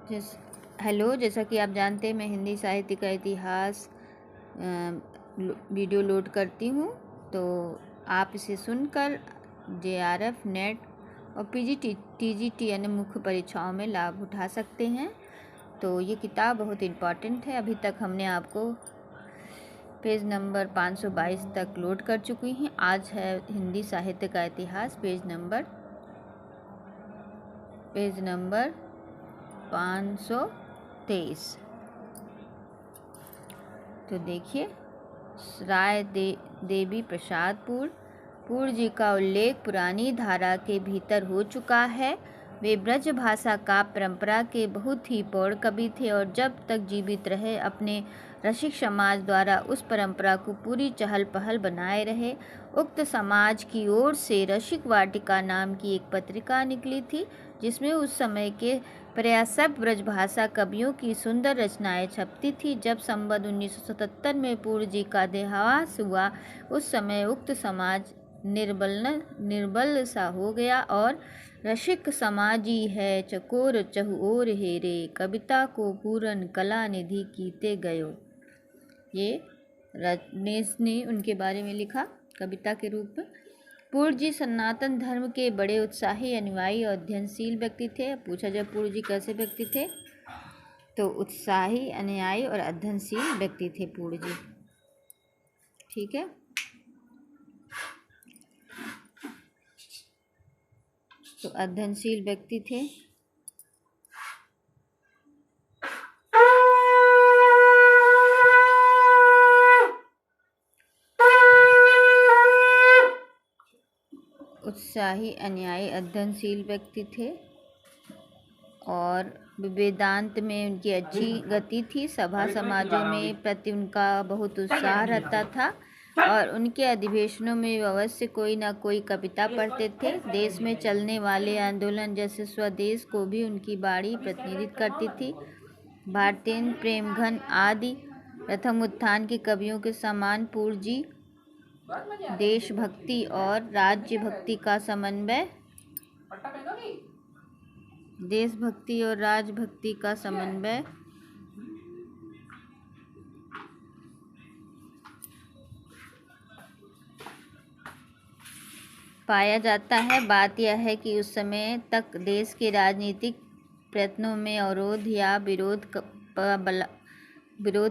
जैस हेलो, जैसा कि आप जानते हैं मैं हिंदी साहित्य का इतिहास वीडियो लोड करती हूँ। तो आप इसे सुनकर जेआरएफ, नेट और पीजीटी, टीजीटी अन्य मुख्य परीक्षाओं में लाभ उठा सकते हैं। तो ये किताब बहुत इम्पॉर्टेंट है। अभी तक हमने आपको पेज नंबर 522 तक लोड कर चुकी हैं। आज है हिंदी साहित्य का इतिहास, पेज नंबर 523। तो देखिए, देवी प्रसाद पूर्ण जी का उल्लेख पुरानी धारा के भीतर हो चुका है। वे ब्रज भाषा का परंपरा के बहुत ही प्रौढ़ कवि थे और जब तक जीवित रहे अपने रसिक समाज द्वारा उस परंपरा को पूरी चहल पहल बनाए रहे। उक्त समाज की ओर से रसिक वाटिका नाम की एक पत्रिका निकली थी, जिसमें उस समय के प्रयासक ब्रजभाषा कवियों की सुंदर रचनाएं छपती थी। जब संवत 1977 में पूर्ण जी का देहावसान हुआ, उस समय उक्त समाज निर्बल सा हो गया और रसिक समाजी है चकोर चहुओर हेरे, कविता को पूरन कला निधि कीते गयो। ये रजनीश ने उनके बारे में लिखा कविता के रूप में। पूर्ण जी सनातन धर्म के बड़े उत्साही, अनुयायी और अध्ययनशील व्यक्ति थे। पूछा जब पूर्ण जी कैसे व्यक्ति थे, तो उत्साही, अनुयायी और अध्ययनशील व्यक्ति थे पूर्ण जी। ठीक है, तो अध्ययनशील व्यक्ति थे। उत्साही, अनुयायी, अध्ययनशील व्यक्ति थे और वेदांत में उनकी अच्छी गति थी। सभा समाजों में प्रति उनका बहुत उत्साह रहता था और उनके अधिवेशनों में अवश्य कोई ना कोई कविता पढ़ते थे। देश में चलने वाले आंदोलन जैसे स्वदेश को भी उनकी बाणी प्रतिनिधित्व करती थी। भारतेंद्र, प्रेमघन आदि प्रथम उत्थान के कवियों के समान पूर्ण जी देशभक्ति और राज्य भक्ति का समन्वय पाया जाता है। बात यह है कि उस समय तक देश के राजनीतिक प्रयत्नों में अवरोध या विरोध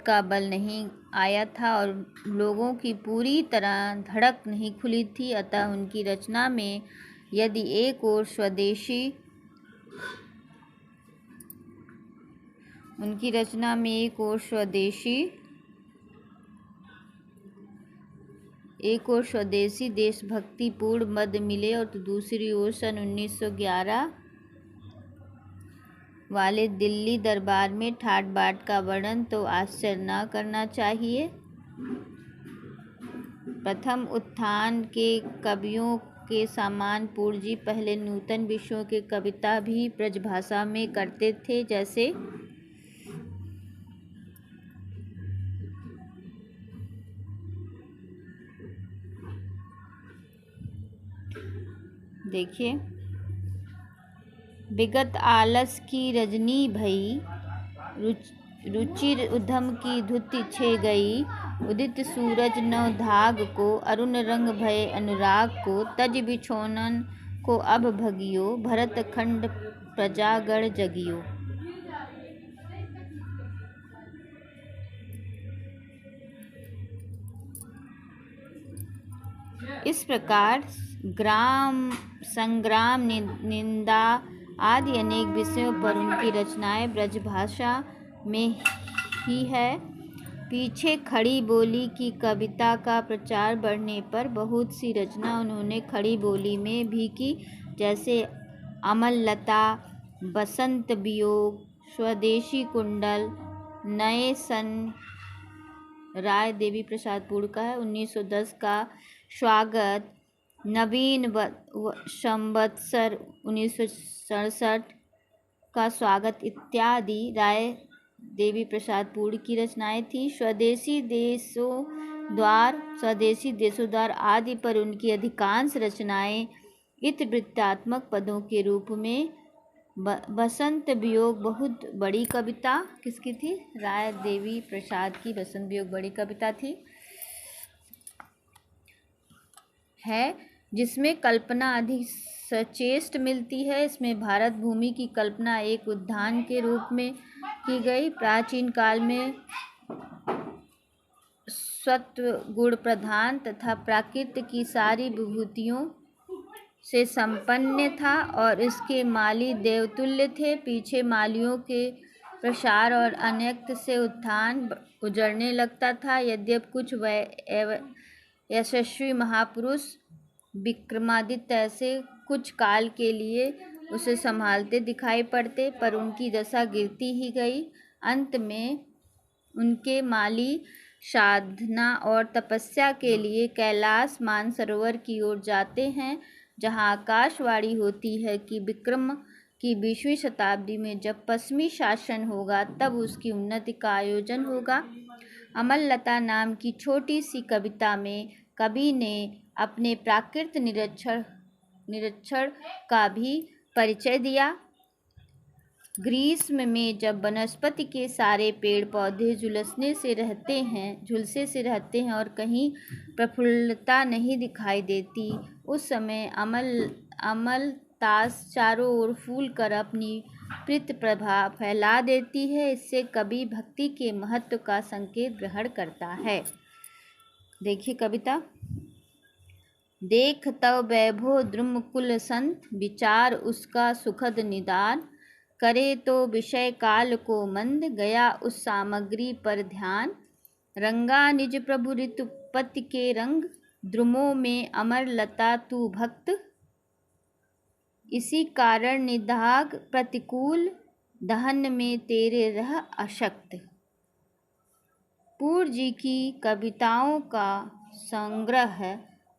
का बल नहीं आया था और लोगों की पूरी तरह धड़क नहीं खुली थी। अतः उनकी रचना में यदि एक और स्वदेशी देशभक्ति पूर्ण मद मिले और तो दूसरी ओर सन 1911 वाले दिल्ली दरबार में ठाट बाट का वर्णन तो आश्चर्य न करना चाहिए। प्रथम उत्थान के कवियों के समान पूर्ण जी पहले नूतन विषयों के कविता भी ब्रजभाषा में करते थे। जैसे देखिए, विगत आलस की रजनी भई, रुचिर उधम की धुति छे गई। उदित सूरज नव धाग को, अरुण रंग भय अनुराग को। तज बिछोनन को अब भगियो, भरत खंड प्रजागण जगियो। इस प्रकार ग्राम संग्राम, निंदा आदि अनेक विषयों पर उनकी रचनाएं ब्रजभाषा में ही है। पीछे खड़ी बोली की कविता का प्रचार बढ़ने पर बहुत सी रचना उन्होंने खड़ी बोली में भी की, जैसे अमल लता, बसंत वियोग, स्वदेशी कुंडल, नए सन राय देवी प्रसाद पूर्ण का है, 1910 का स्वागत, नवीन संवत्सर 1967 का स्वागत इत्यादि राय देवी प्रसाद पूर्ण की रचनाएं थी। स्वदेशी देशोद्धार आदि पर उनकी अधिकांश रचनाएं इतिवृत्तात्मक पदों के रूप में बसंत वियोग बहुत बड़ी कविता किसकी थी? राय देवी प्रसाद की बसंत वियोग बड़ी कविता थी, है जिसमें कल्पना अधिक सचेष्ट मिलती है। इसमें भारत भूमि की कल्पना एक उद्यान के रूप में की गई। प्राचीन काल में सत्व गुण प्रधान तथा प्रकृति की सारी विभूतियों से संपन्न था और इसके माली देवतुल्य थे। पीछे मालियों के प्रसार और अनक्त से उत्थान उजड़ने लगता था। यद्यपि कुछ यशस्वी महापुरुष विक्रमादित्य ऐसे कुछ काल के लिए उसे संभालते दिखाई पड़ते, पर उनकी दशा गिरती ही गई। अंत में उनके माली साधना और तपस्या के लिए कैलाश मानसरोवर की ओर जाते हैं, जहां आकाशवाणी होती है कि विक्रम की 20वीं शताब्दी में जब पश्चिमी शासन होगा तब उसकी उन्नति का आयोजन होगा। अमललता नाम की छोटी सी कविता में कवि ने अपने प्राकृत निरीक्षण का भी परिचय दिया। ग्रीष्म में जब वनस्पति के सारे पेड़ पौधे झुलसे से रहते हैं और कहीं प्रफुल्लता नहीं दिखाई देती, उस समय अमलतास चारों ओर फूल कर अपनी प्रीत प्रभा फैला देती है। इससे कवि भक्ति के महत्व का संकेत ग्रहण करता है। देखिए कविता। देख तव वैभव द्रुमकुल संत, विचार उसका सुखद निदान, करे तो विषय काल को मंद, गया उस सामग्री पर ध्यान, रंगा निज प्रभु ऋतुपति के रंग, द्रुमों में अमर लता तू भक्त, इसी कारण निदाग प्रतिकूल, दहन में तेरे रह अशक्त। पूर्ण जी की कविताओं का संग्रह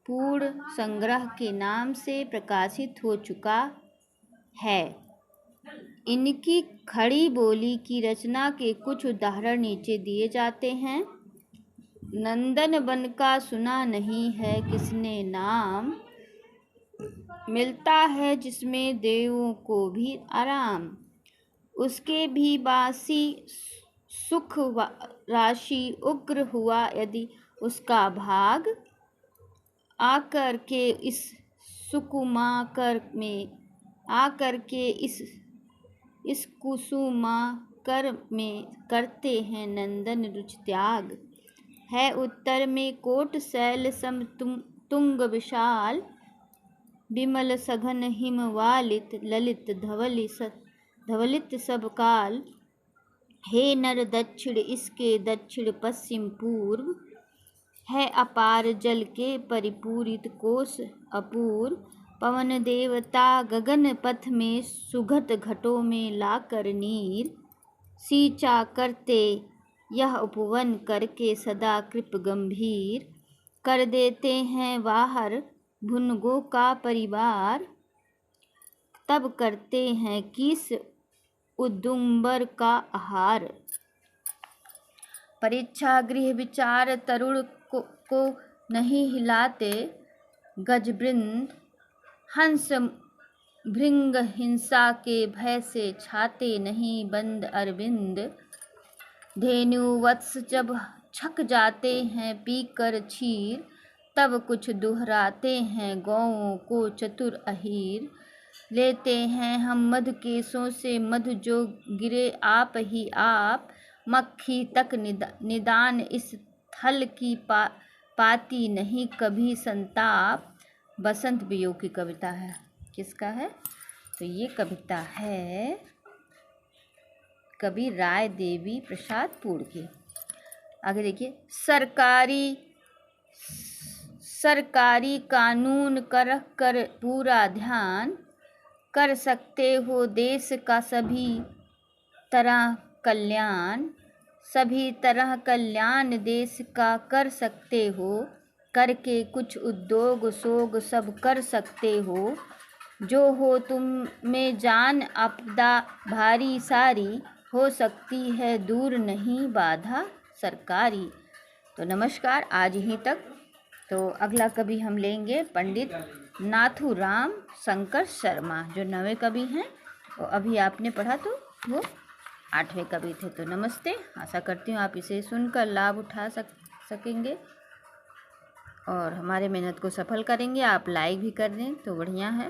पूर्ण संग्रह के नाम से प्रकाशित हो चुका है। इनकी खड़ी बोली की रचना के कुछ उदाहरण नीचे दिए जाते हैं। नंदन वन का सुना नहीं है किसने नाम, मिलता है जिसमें देवों को भी आराम, उसके भी बासी सुख राशि उग्र हुआ यदि उसका भाग, आकर के इस सुकुमाकर में आकर के इस कुसुमाकर में करते हैं नंदन रुचि त्याग, है उत्तर में कोट शैल सम तुंग विशाल, विमल सघन हिमवालित ललित धवलित सब काल, हे नर दक्षिण इसके दक्षिण पश्चिम पूर्व, है अपार जल के परिपूरित कोश अपूर्व, पवन देवता गगन पथ में सुगत घटों में लाकर नीर, सींचा करते यह उपवन करके सदा कृप गंभीर, कर देते हैं बाहर भुनगों का परिवार, तब करते हैं किस उदुम्बर का आहार, परीक्षा गृह विचार तरुण को नहीं हिलाते, गजवृंद हंस भृंग हिंसा के भय से छाते नहीं बंद अरविंद, धेनु वत्स जब छक जाते हैं पीकर क्षीर, तब कुछ दोहराते हैं गौओं को चतुर अहीर, लेते हैं हम मधु केसों से मधु जो गिरे आप ही आप, मक्खी तक निदान इस थल की पाती नहीं कभी संताप। बसंत वियोग की कविता है, किसका है? तो ये कविता है कवि राय देवी प्रसाद पूर्ण की। आगे देखिए। सरकारी कानून कर पूरा ध्यान, कर सकते हो देश का सभी तरह कल्याण, सभी तरह कल्याण देश का कर सकते हो, करके कुछ उद्योग सोग सब कर सकते हो, जो हो तुम में जान आपदा भारी सारी, हो सकती है दूर नहीं बाधा सरकारी। तो नमस्कार, आज ही तक। तो अगला कवि हम लेंगे पंडित नाथूराम शंकर शर्मा, जो नवे कवि हैं। और अभी आपने पढ़ा तो वो 8वें कवि थे। तो नमस्ते, आशा करती हूँ आप इसे सुनकर लाभ उठा सकेंगे और हमारे मेहनत को सफल करेंगे। आप लाइक भी कर दें तो बढ़िया है।